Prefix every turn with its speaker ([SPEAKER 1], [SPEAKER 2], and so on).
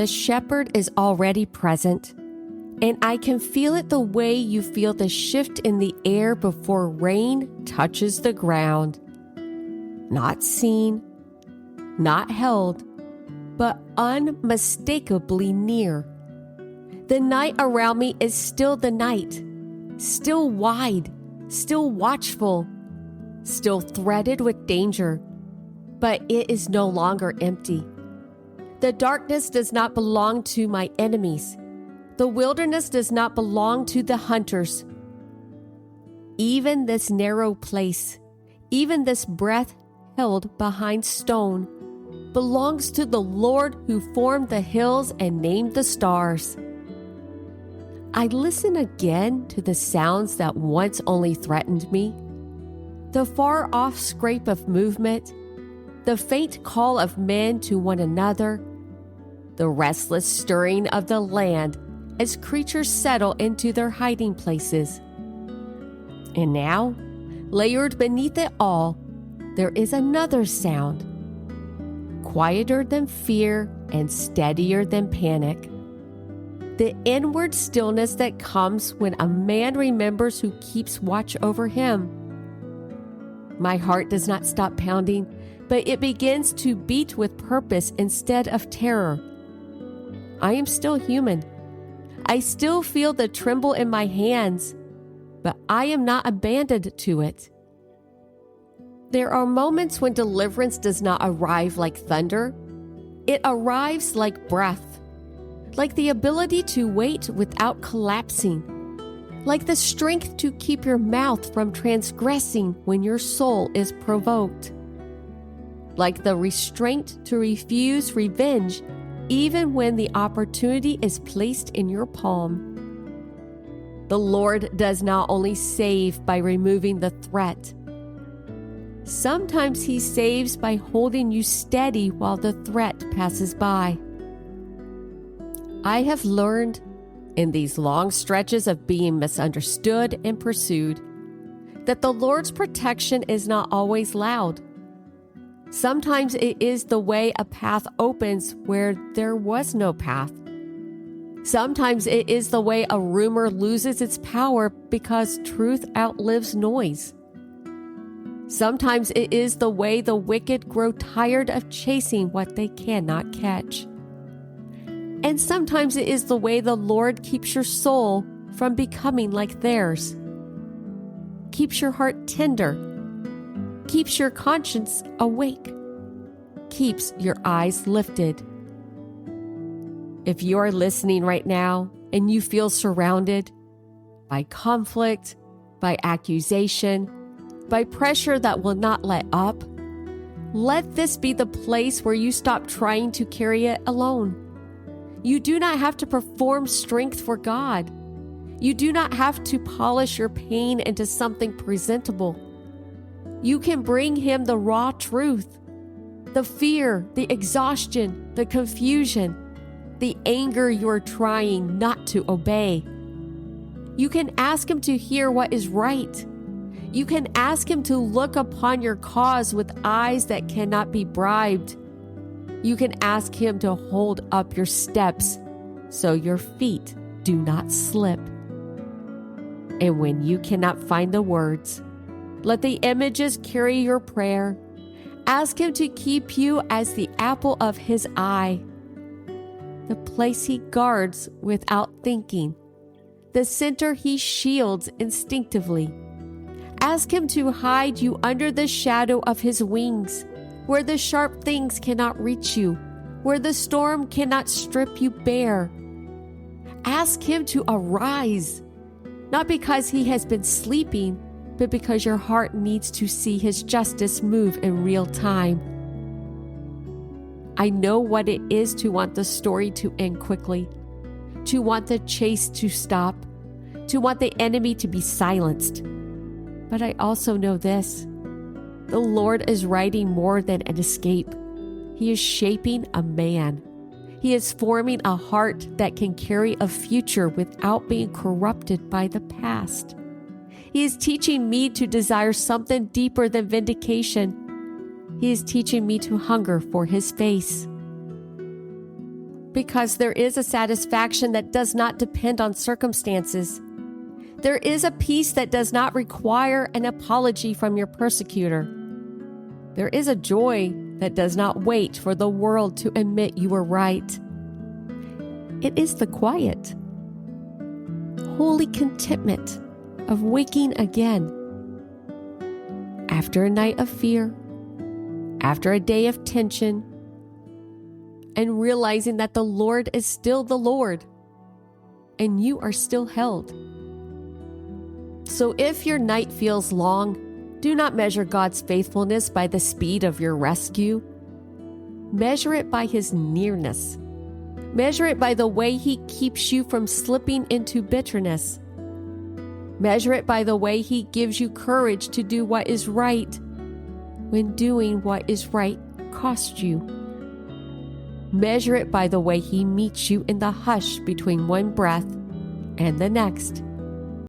[SPEAKER 1] The shepherd is already present, and I can feel it the way you feel the shift in the air before rain touches the ground. Not seen, not held, but unmistakably near. The night around me is still the night, still wide, still watchful, still threaded with danger, but it is no longer empty. The darkness does not belong to my enemies. The wilderness does not belong to the hunters. Even this narrow place, even this breath held behind stone, belongs to the Lord who formed the hills and named the stars. I listen again to the sounds that once only threatened me. The far-off scrape of movement, the faint call of men to one another, the restless stirring of the land as creatures settle into their hiding places. And now, layered beneath it all, there is another sound, quieter than fear and steadier than panic. The inward stillness that comes when a man remembers who keeps watch over him. My heart does not stop pounding, but it begins to beat with purpose instead of terror. I am still human. I still feel the tremble in my hands, but I am not abandoned to it. There are moments when deliverance does not arrive like thunder. It arrives like breath, like the ability to wait without collapsing, like the strength to keep your mouth from transgressing when your soul is provoked, like the restraint to refuse revenge even when the opportunity is placed in your palm. The Lord does not only save by removing the threat. Sometimes He saves by holding you steady while the threat passes by. I have learned in these long stretches of being misunderstood and pursued that the Lord's protection is not always loud. Sometimes it is the way a path opens where there was no path. Sometimes it is the way a rumor loses its power because truth outlives noise. Sometimes it is the way the wicked grow tired of chasing what they cannot catch. And sometimes it is the way the Lord keeps your soul from becoming like theirs, keeps your heart tender, keeps your conscience awake, keeps your eyes lifted. If you are listening right now and you feel surrounded by conflict, by accusation, by pressure that will not let up, let this be the place where you stop trying to carry it alone. You do not have to perform strength for God. You do not have to polish your pain into something presentable. You can bring Him the raw truth, the fear, the exhaustion, the confusion, the anger you are trying not to obey. You can ask Him to hear what is right. You can ask Him to look upon your cause with eyes that cannot be bribed. You can ask Him to hold up your steps so your feet do not slip. And when you cannot find the words, let the images carry your prayer. Ask Him to keep you as the apple of His eye, the place He guards without thinking, the center He shields instinctively. Ask Him to hide you under the shadow of His wings, where the sharp things cannot reach you, where the storm cannot strip you bare. Ask Him to arise, not because He has been sleeping, but because your heart needs to see His justice move in real time. I know what it is to want the story to end quickly, to want the chase to stop, to want the enemy to be silenced. But I also know this: the Lord is writing more than an escape. He is shaping a man. He is forming a heart that can carry a future without being corrupted by the past. He is teaching me to desire something deeper than vindication. He is teaching me to hunger for His face. because there is a satisfaction that does not depend on circumstances. There is a peace that does not require an apology from your persecutor. There is a joy that does not wait for the world to admit you were right. It is the quiet, holy contentment of waking again. After a night of fear, after a day of tension, and realizing that the Lord is still the Lord and you are still held. So if your night feels long, do not measure God's faithfulness by the speed of your rescue. Measure it by His nearness. Measure it by the way He keeps you from slipping into bitterness. Measure it by the way He gives you courage to do what is right when doing what is right costs you. Measure it by the way He meets you in the hush between one breath and the next.